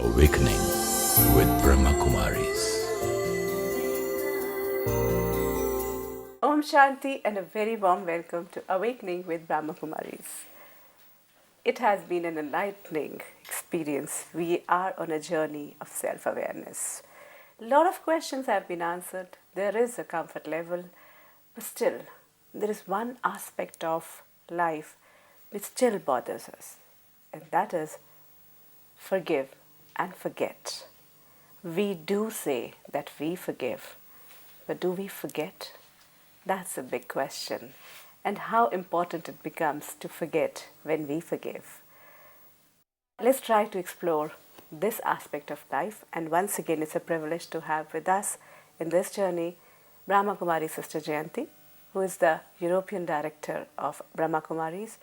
Awakening with Brahma Kumaris. Om Shanti and a very warm welcome to Awakening with Brahma Kumaris. It has been an enlightening experience. We are on a journey of self-awareness. A lot of questions have been answered. There is a comfort level, but still, there is one aspect of life which still bothers us, and that is forgive and forget. We do say that we forgive, but do we forget? That's a big question, and how important it becomes to forget when we forgive. Let's try to explore this aspect of life, and once again, it's a privilege to have with us in this journey Brahma Kumaris Sr Jayanti, who is the European Director of Brahma Kumaris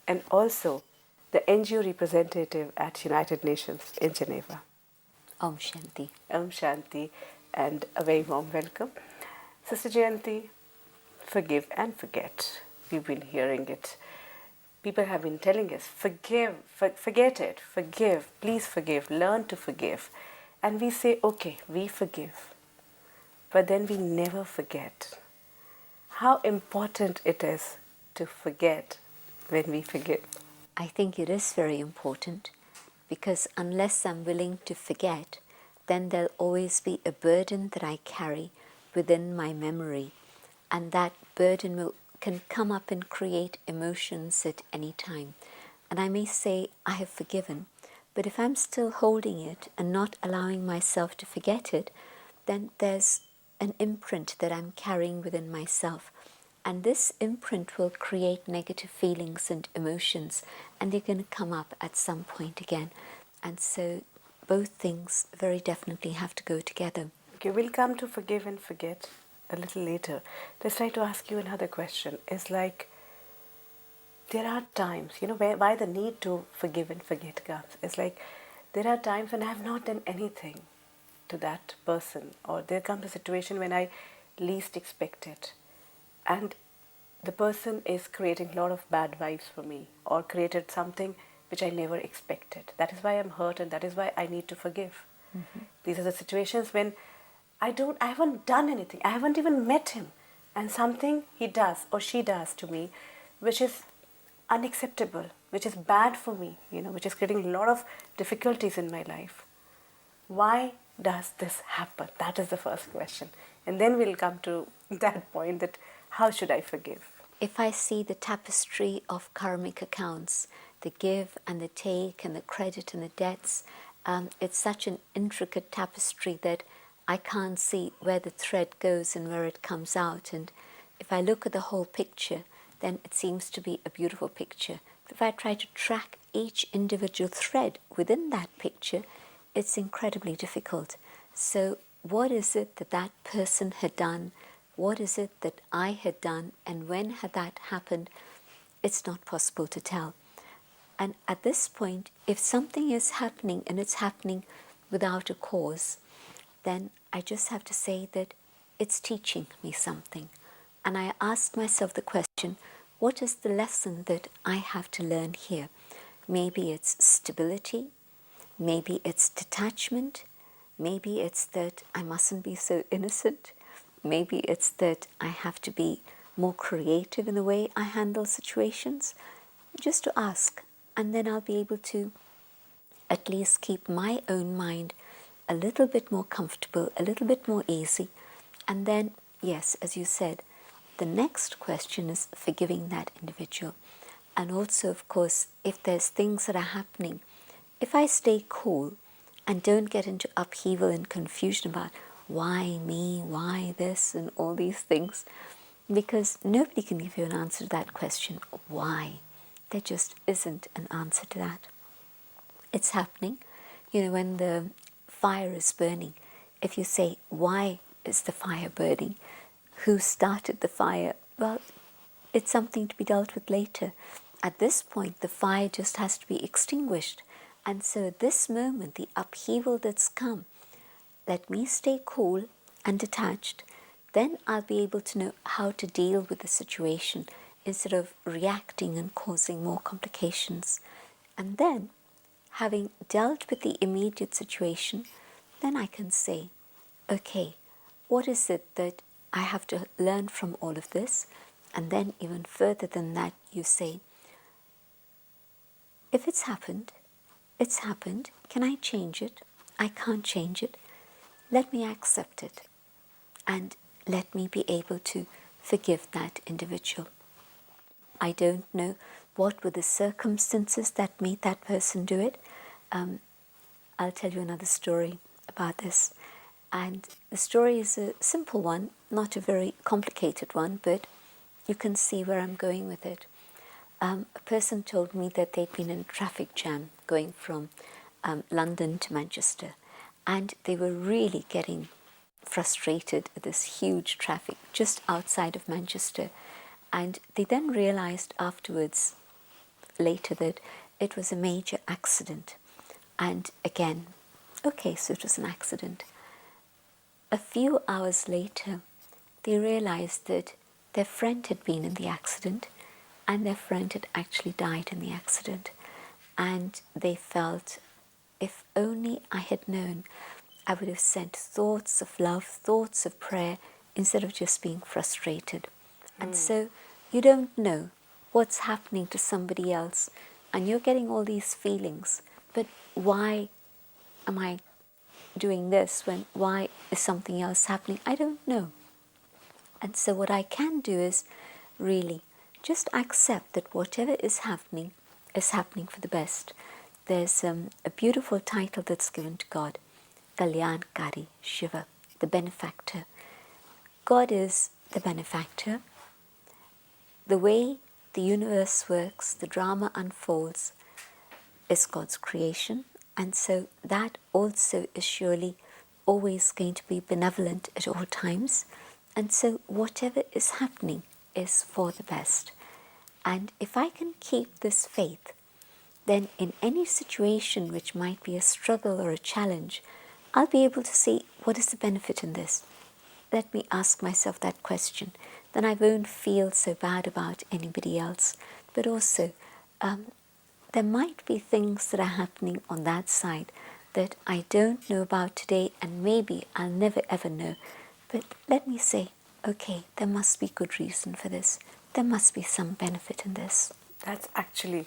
and also the NGO representative at United Nations in Geneva. Om Shanti. Om Shanti, and a very warm welcome. Sister Jayanti, forgive and forget. We've been hearing it. People have been telling us, forgive, forget it, forgive, please forgive, learn to forgive. And we say, okay, we forgive. But then we never forget. How important it is to forget when we forgive. I think it is very important because unless I'm willing to forget, then there'll always be a burden that I carry within my memory, and that burden can come up and create emotions at any time. And I may say, I have forgiven, but if I'm still holding it and not allowing myself to forget it, then there's an imprint that I'm carrying within myself. And this imprint will create negative feelings and emotions, and they're going to come up at some point again. And so both things very definitely have to go together. Okay, we'll come to forgive and forget a little later. Let's try to ask you another question. It's like, there are times, why the need to forgive and forget comes. It's like, there are times when I have not done anything to that person, or there comes a situation when I least expect it. And the person is creating a lot of bad vibes for me, or created something which I never expected. That is why I'm hurt, and that is why I need to forgive. Mm-hmm. These are the situations when I haven't done anything. I haven't even met him. And something he does or she does to me, which is unacceptable, which is bad for me, which is creating a lot of difficulties in my life. Why does this happen? That is the first question. And then we'll come to that point that how should I forgive? If I see the tapestry of karmic accounts, the give and the take and the credit and the debts, it's such an intricate tapestry that I can't see where the thread goes and where it comes out. And if I look at the whole picture, then it seems to be a beautiful picture. But if I try to track each individual thread within that picture, it's incredibly difficult. So what is it that that person had done? What is it that I had done? And when had that happened? It's not possible to tell. And at this point, if something is happening and it's happening without a cause, then I just have to say that it's teaching me something. And I ask myself the question, what is the lesson that I have to learn here? Maybe it's stability, maybe it's detachment, maybe it's that I mustn't be so innocent, maybe it's that I have to be more creative in the way I handle situations. Just to ask, and then I'll be able to at least keep my own mind a little bit more comfortable, a little bit more easy. And then, yes, as you said, the next question is forgiving that individual. And also, of course, if there's things that are happening, if I stay cool and don't get into upheaval and confusion about why me, why this, and all these things, because nobody can give you an answer to that question, why? There just isn't an answer to that. It's happening. When the fire is burning, if you say, why is the fire burning? Who started the fire? Well, it's something to be dealt with later. At this point, the fire just has to be extinguished. And so at this moment, the upheaval that's come, let me stay cool and detached. Then I'll be able to know how to deal with the situation instead of reacting and causing more complications. And then having dealt with the immediate situation, then I can say, okay, what is it that I have to learn from all of this? And then even further than that, you say, if it's happened, it's happened. Can I change it? I can't change it. Let me accept it. And let me be able to forgive that individual. I don't know what were the circumstances that made that person do it. I'll tell you another story about this. And the story is a simple one, not a very complicated one, but you can see where I'm going with it. A person told me that they'd been in a traffic jam going from London to Manchester, and they were really getting frustrated at this huge traffic just outside of Manchester. And they then realized afterwards, later, that it was a major accident. And again, okay, so it was an accident. A few hours later, they realized that their friend had been in the accident and their friend had actually died in the accident. And they felt, if only I had known, I would have sent thoughts of love, thoughts of prayer, instead of just being frustrated. And so you don't know what's happening to somebody else, and you're getting all these feelings, but why am I doing this when why is something else happening? I don't know. And so what I can do is really just accept that whatever is happening for the best. There's a beautiful title that's given to God, Kalyankari Shiva, the benefactor. God is the benefactor. The way the universe works, the drama unfolds, is God's creation. And so that also is surely always going to be benevolent at all times. And so whatever is happening is for the best. And if I can keep this faith, then in any situation which might be a struggle or a challenge, I'll be able to see what is the benefit in this. Let me ask myself that question. Then I won't feel so bad about anybody else. But also, there might be things that are happening on that side that I don't know about today, and maybe I'll never ever know. But let me say, okay, there must be good reason for this. There must be some benefit in this. That's actually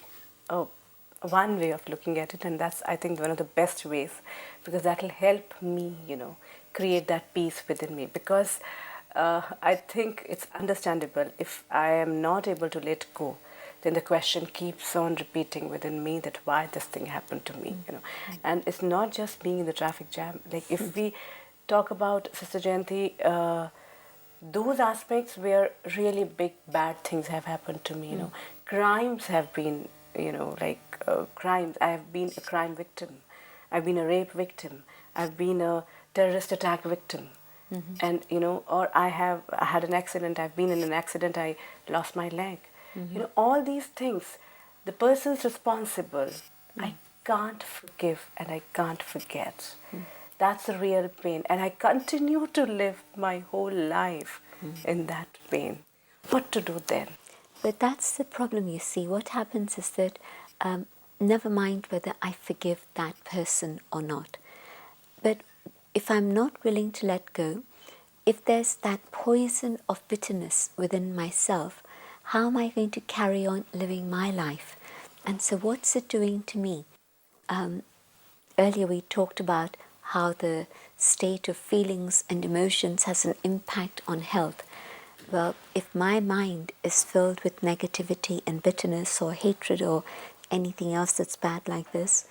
one way of looking at it, and that's, I think, one of the best ways, because that will help me, create that peace within me. Because I think it's understandable if I am not able to let go, then the question keeps on repeating within me that why this thing happened to me, And it's not just being in the traffic jam. Like if we talk about Sister Jayanti, those aspects where really big bad things have happened to me, crimes have been, crimes. I have been a crime victim. I've been a rape victim. I've been a terrorist attack victim. And, or I had an accident. I've been in an accident. I lost my leg. All these things, the person's responsible. I can't forgive and I can't forget. That's the real pain. And I continue to live my whole life in that pain. What to do then? But that's the problem, you see. What happens is that never mind whether I forgive that person or not. But if I'm not willing to let go, if there's that poison of bitterness within myself, how am I going to carry on living my life? And so what's it doing to me? Earlier we talked about how the state of feelings and emotions has an impact on health. Well, if my mind is filled with negativity and bitterness or hatred or anything else that's bad like this,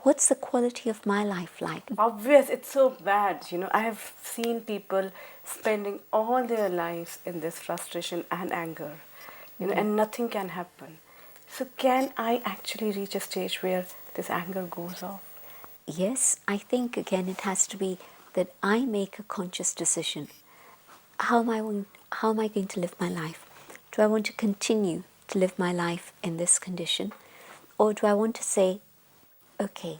what's the quality of my life like? Obvious, it's so bad. I have seen people spending all their lives in this frustration and anger, and nothing can happen. So can I actually reach a stage where this anger goes off? Yes, I think again it has to be that I make a conscious decision. How am I going to live my life? Do I want to continue to live my life in this condition? Or do I want to say, okay,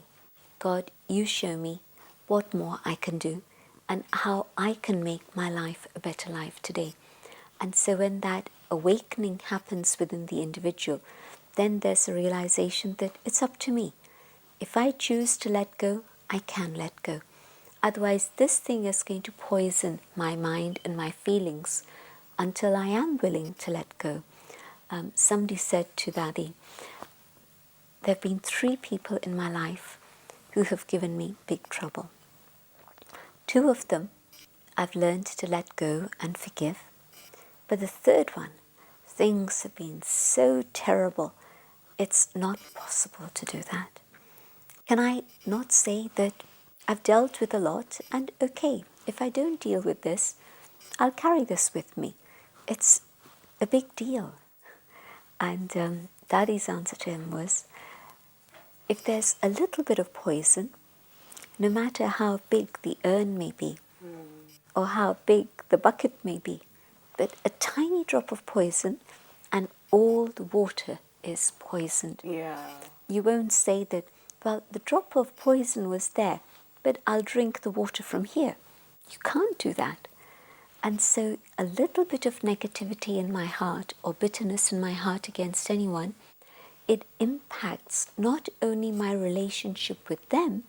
God, you show me what more I can do and how I can make my life a better life today. And so when that awakening happens within the individual, then there's a realization that it's up to me. if I choose to let go, I can let go. Otherwise, this thing is going to poison my mind and my feelings until I am willing to let go. Somebody said to Dadi, there have been 3 people in my life who have given me big trouble. 2 of them I've learned to let go and forgive. But the 3rd one, things have been so terrible, it's not possible to do that. Can I not say that I've dealt with a lot and okay, if I don't deal with this, I'll carry this with me. It's a big deal. And Daddy's answer to him was, if there's a little bit of poison, no matter how big the urn may be, or how big the bucket may be, but a tiny drop of poison and all the water is poisoned. Yeah. You won't say that, well, the drop of poison was there, but I'll drink the water from here. You can't do that. And so a little bit of negativity in my heart or bitterness in my heart against anyone, it impacts not only my relationship with them,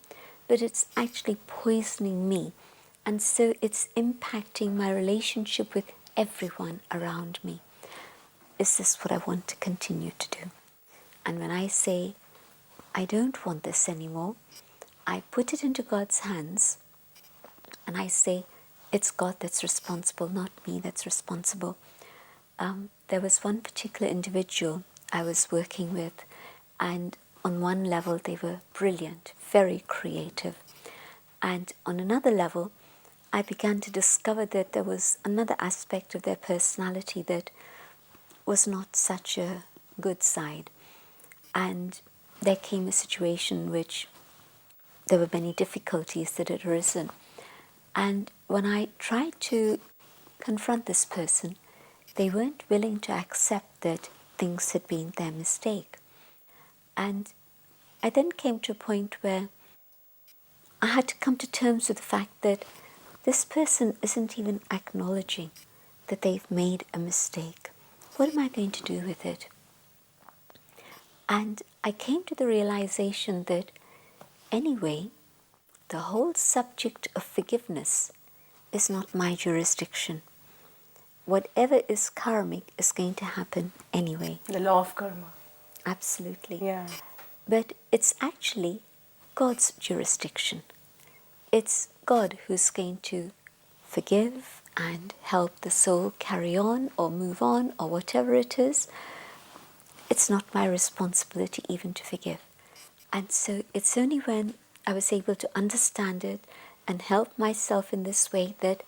but it's actually poisoning me. And so it's impacting my relationship with everyone around me. Is this what I want to continue to do? And when I say, I don't want this anymore, I put it into God's hands and I say, it's God that's responsible, not me that's responsible. There was one particular individual I was working with, and on one level they were brilliant, very creative. And on another level, I began to discover that there was another aspect of their personality that was not such a good side. And there came a situation which there were many difficulties that had arisen. And when I tried to confront this person, they weren't willing to accept that things had been their mistake. And I then came to a point where I had to come to terms with the fact that this person isn't even acknowledging that they've made a mistake. What am I going to do with it? And I came to the realization that anyway, the whole subject of forgiveness is not my jurisdiction. Whatever is karmic is going to happen anyway. The law of karma. Absolutely. Yeah. But it's actually God's jurisdiction. It's God who's going to forgive and help the soul carry on or move on or whatever it is. It's not my responsibility even to forgive. And so it's only when I was able to understand it and help myself in this way that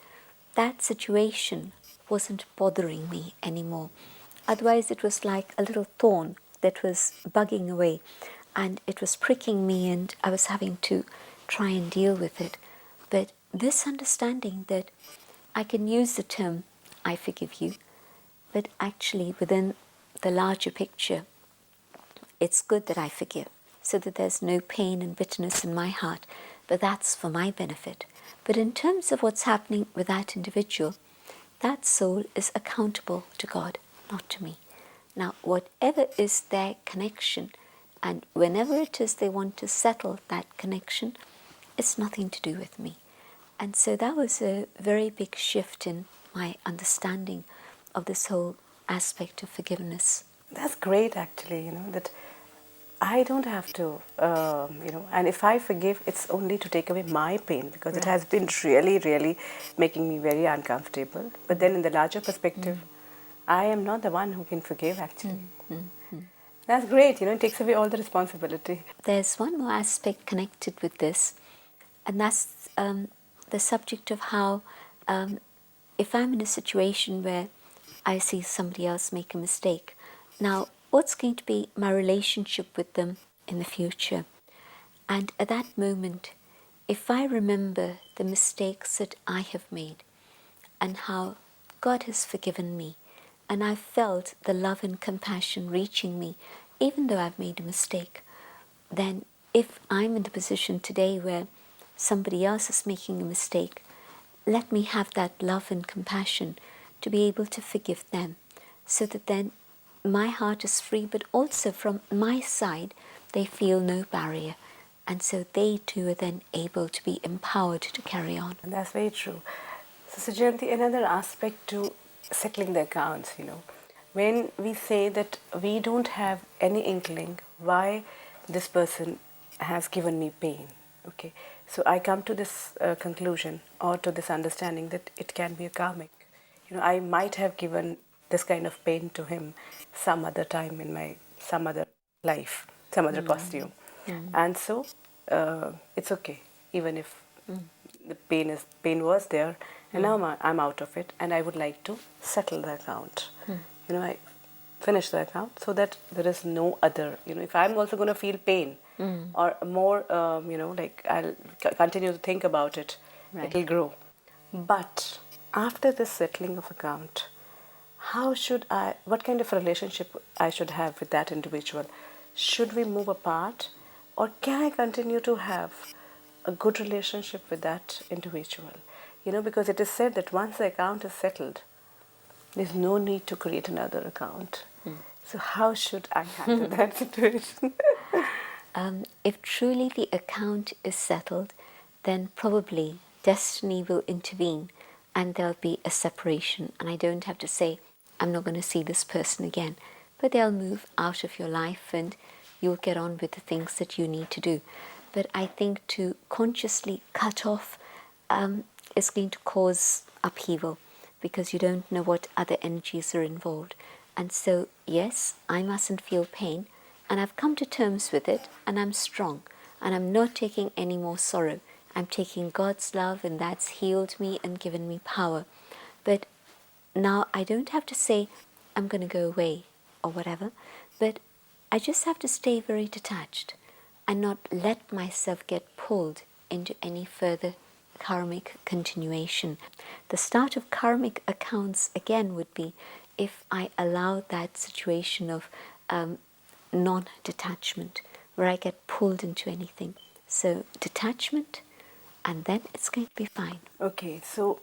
that situation wasn't bothering me anymore. Otherwise, it was like a little thorn that was bugging away and it was pricking me and I was having to try and deal with it. But this understanding that I can use the term, I forgive you, but actually within the larger picture, it's good that I forgive so that there's no pain and bitterness in my heart, but that's for my benefit. But in terms of what's happening with that individual, that soul is accountable to God, not to me. Now, whatever is their connection, and whenever it is they want to settle that connection, it's nothing to do with me. And so that was a very big shift in my understanding of this whole aspect of forgiveness. That's great, actually, that I don't have to, and if I forgive, it's only to take away my pain because it has been really, really making me very uncomfortable. But then in the larger perspective, I am not the one who can forgive, actually. That's great, it takes away all the responsibility. There's one more aspect connected with this, and that's the subject of how if I'm in a situation where I see somebody else make a mistake, now what's going to be my relationship with them in the future? And at that moment, if I remember the mistakes that I have made and how God has forgiven me, and I've felt the love and compassion reaching me, even though I've made a mistake, then if I'm in the position today where somebody else is making a mistake, let me have that love and compassion to be able to forgive them, so that then my heart is free, but also from my side, they feel no barrier. And so they too are then able to be empowered to carry on. And that's very true. So, Jayanti, another aspect to settling the accounts, when we say that we don't have any inkling why this person has given me pain, okay, so I come to this conclusion or to this understanding that it can be a karmic. I might have given this kind of pain to him some other time in my some other life, some other costume, and so it's okay, even if the pain was there, and now I'm out of it, and I would like to settle the account. I finish the account so that there is no other. If I'm also going to feel pain or more, like I'll continue to think about it, Right. it'll grow. But after this settling of account, what kind of a relationship I should have with that individual? Should we move apart, or can I continue to have a good relationship with that individual? Because it is said that once the account is settled, there's no need to create another account. So how should I handle that situation? If truly the account is settled, then probably destiny will intervene and there'll be a separation. And I don't have to say, I'm not going to see this person again, but they'll move out of your life and you'll get on with the things that you need to do. But I think to consciously cut off is going to cause upheaval because you don't know what other energies are involved. And so, yes, I mustn't feel pain, and I've come to terms with it, and I'm strong, and I'm not taking any more sorrow. I'm taking God's love, and that's healed me and given me power. But now I don't have to say, I'm going to go away or whatever, but I just have to stay very detached and not let myself get pulled into any further karmic continuation. The start of karmic accounts again would be if I allow that situation of non-detachment where I get pulled into anything. So detachment, and then it's going to be fine. Okay, so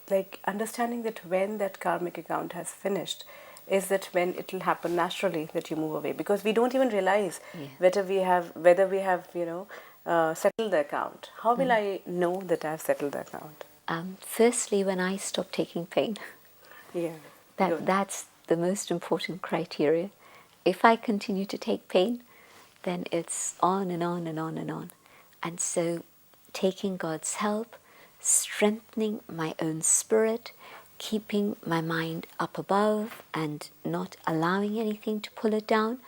like understanding that when that karmic account has finished, is that when it will happen naturally that you move away, because we don't even realize whether we have settled the account. How will I know that I have settled the account? Firstly, when I stop taking pain, Yeah, that's the most important criteria. If I continue to take pain, then it's on and on and on and on. And so taking God's help, strengthening my own spirit, keeping my mind up above and not allowing anything to pull it down,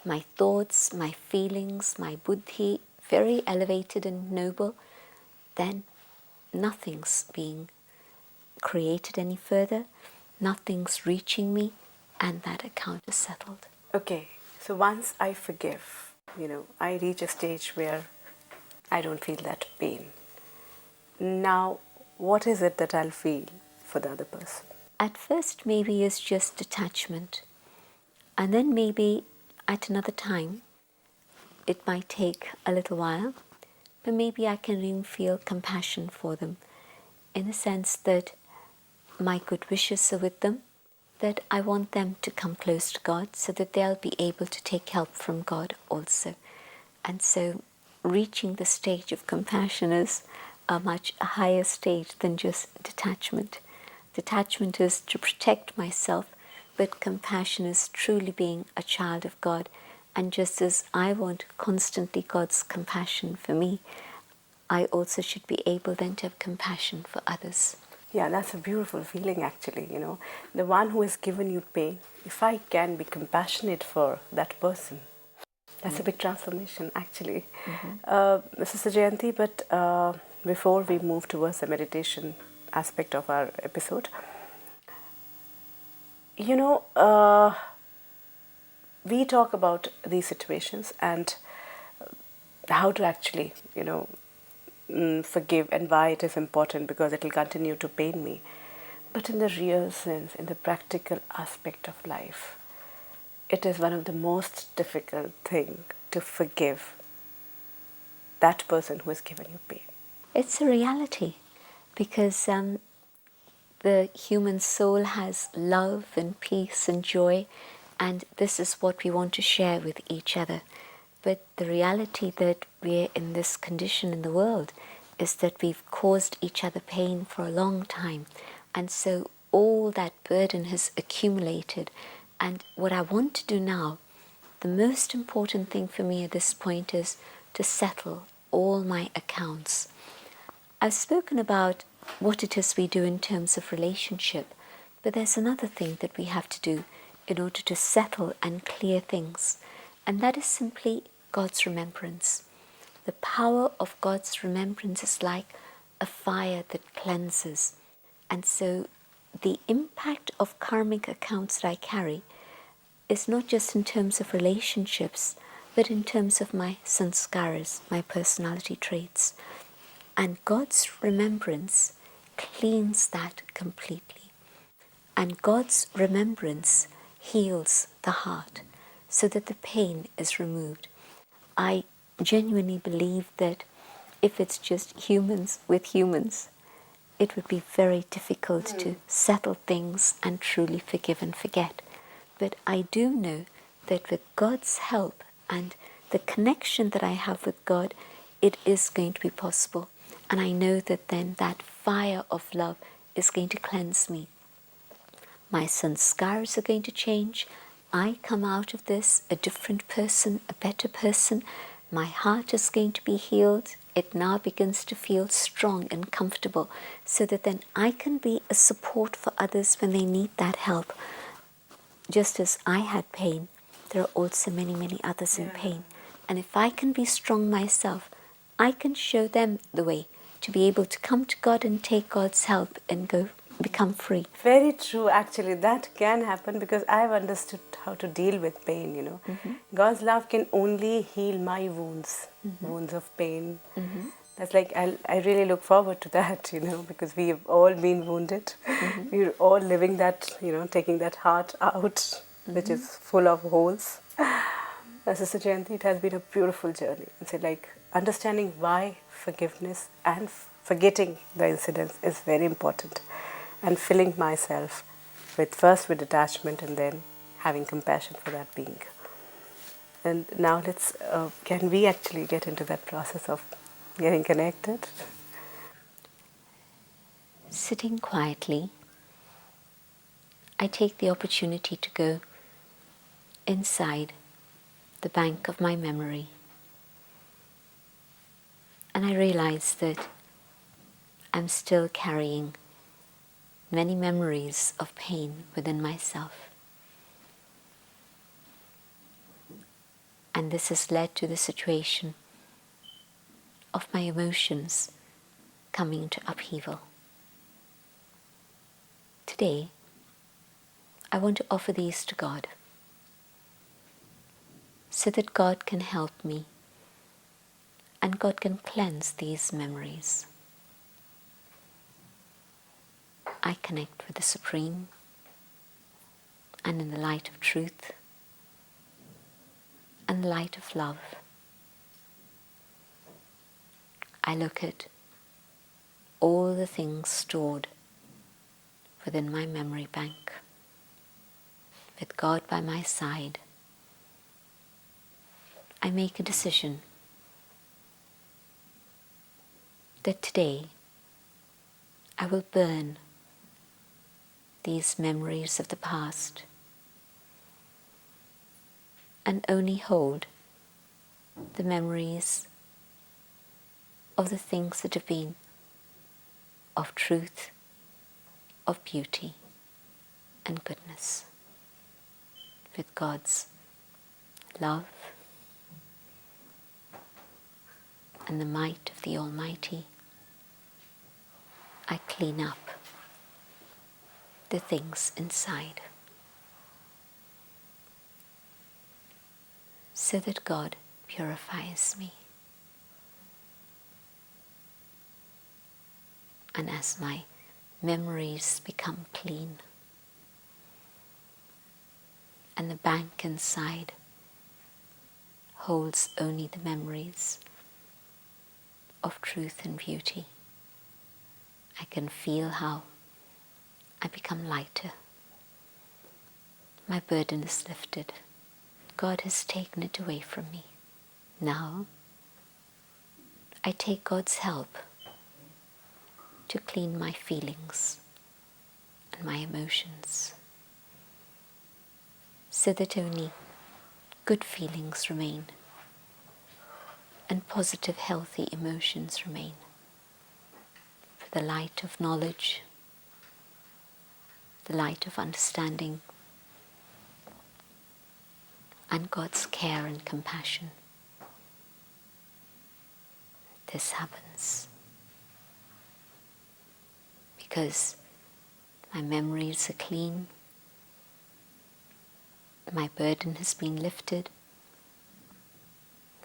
my thoughts, my feelings, my buddhi, very elevated and noble, then nothing's being created any further, nothing's reaching me, and that account is settled. Okay, so once I forgive, I reach a stage where I don't feel that pain. Now, what is it that I'll feel for the other person? At first, maybe it's just detachment. And then maybe at another time, it might take a little while, but maybe I can even feel compassion for them in the sense that my good wishes are with them, that I want them to come close to God so that they'll be able to take help from God also. And so reaching the stage of compassion is a much higher stage than just detachment. Detachment is to protect myself, but compassion is truly being a child of God. And just as I want constantly God's compassion for me, I also should be able then to have compassion for others. Yeah, that's a beautiful feeling actually, The one who has given you pain, if I can be compassionate for that person, that's a big transformation actually. Mrs. Jayanti, but before we move towards the meditation aspect of our episode, we talk about these situations and how to actually, forgive and why it is important, because it will continue to pain me. But in the real sense, in the practical aspect of life, it is one of the most difficult things to forgive that person who has given you pain. It's a reality because the human soul has love and peace and joy, and this is what we want to share with each other. But the reality that we're in this condition in the world is that we've caused each other pain for a long time. And so all that burden has accumulated. And what I want to do now, the most important thing for me at this point is to settle all my accounts. I've spoken about what it is we do in terms of relationship, but there's another thing that we have to do in order to settle and clear things, and that is simply God's remembrance. The power of God's remembrance is like a fire that cleanses. And so the impact of karmic accounts that I carry is not just in terms of relationships, but in terms of my sanskaras, my personality traits. And God's remembrance cleans that completely. And God's remembrance heals the heart so that the pain is removed. I genuinely believe that if it's just humans with humans, it would be very difficult to settle things and truly forgive and forget. But I do know that with God's help and the connection that I have with God, it is going to be possible. And I know that then that fire of love is going to cleanse me. My sanskars are going to change. I come out of this a different person, a better person. My heart is going to be healed. It now begins to feel strong and comfortable so that then I can be a support for others when they need that help. Just as I had pain, there are also many, many others in pain. And if I can be strong myself, I can show them the way to be able to come to God and take God's help and become free. Very true, actually. That can happen because I've understood how to deal with pain, God's love can only heal my wounds, wounds of pain. That's like, I really look forward to that, because we have all been wounded. We're all living that, taking that heart out, which is full of holes. Sister Jayanti, it has been a beautiful journey. It's like understanding why forgiveness and forgetting the incidents is very important, and filling myself first with detachment and then having compassion for that being. And now can we actually get into that process of getting connected? Sitting quietly, I take the opportunity to go inside the bank of my memory. And I realize that I'm still carrying many memories of pain within myself. And this has led to the situation of my emotions coming to upheaval. Today, I want to offer these to God so that God can help me and God can cleanse these memories. I connect with the Supreme, and in the light of truth and the light of love, I look at all the things stored within my memory bank. With God by my side, I make a decision that today I will burn these memories of the past and only hold the memories of the things that have been of truth, of beauty and goodness. With God's love and the might of the Almighty, I clean up the things inside so that God purifies me. And as my memories become clean and the bank inside holds only the memories of truth and beauty, I can feel how I become lighter. My burden is lifted. God has taken it away from me. Now, I take God's help to clean my feelings and my emotions so that only good feelings remain and positive, healthy emotions remain. For the light of knowledge, the light of understanding, and God's care and compassion. This happens because my memories are clean, my burden has been lifted,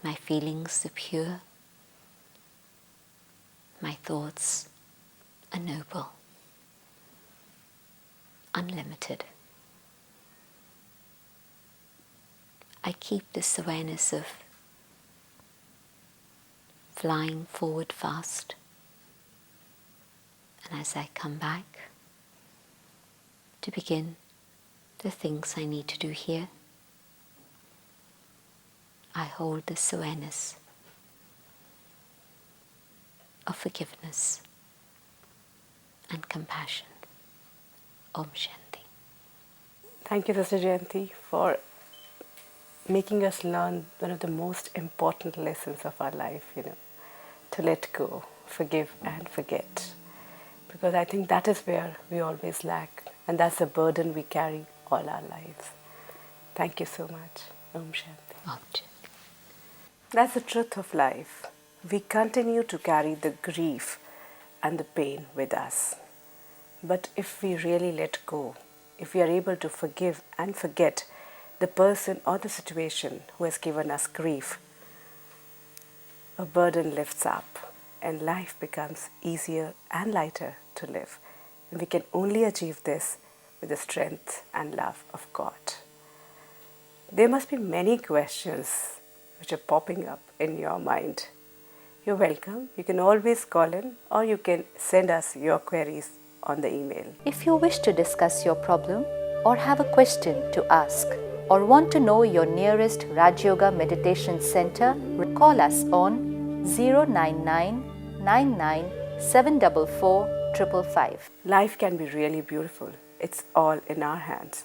my feelings are pure, my thoughts are noble, unlimited. I keep this awareness of flying forward fast, and as I come back to begin the things I need to do here, I hold this awareness of forgiveness and compassion. Om Shanti. Thank you, Sister Jayanti, for making us learn one of the most important lessons of our life, to let go, forgive and forget. Because I think that is where we always lack, and that's the burden we carry all our lives. Thank you so much. Om Shanti. Om Shanti. That's the truth of life. We continue to carry the grief and the pain with us. But if we really let go, if we are able to forgive and forget the person or the situation who has given us grief, a burden lifts up and life becomes easier and lighter to live. And we can only achieve this with the strength and love of God. There must be many questions which are popping up in your mind. You're welcome. You can always call in or you can send us your queries on the email. If you wish to discuss your problem or have a question to ask or want to know your nearest Raj Yoga Meditation Center, call us on 099-99-744-555. Life can be really beautiful. It's all in our hands.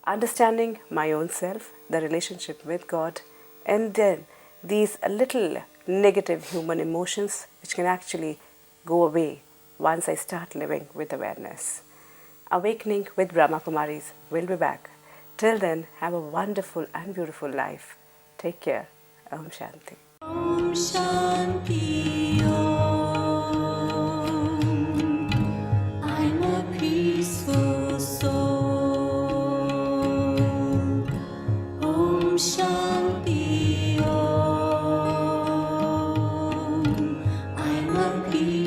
Understanding my own self, the relationship with God, and then these little negative human emotions which can actually go away once I start living with awareness. Awakening with Brahma Kumaris will be back. Till then, have a wonderful and beautiful life. Take care. Om Shanti. Om Shanti Om. I'm a peaceful soul. Om Shanti Om. I'm a peaceful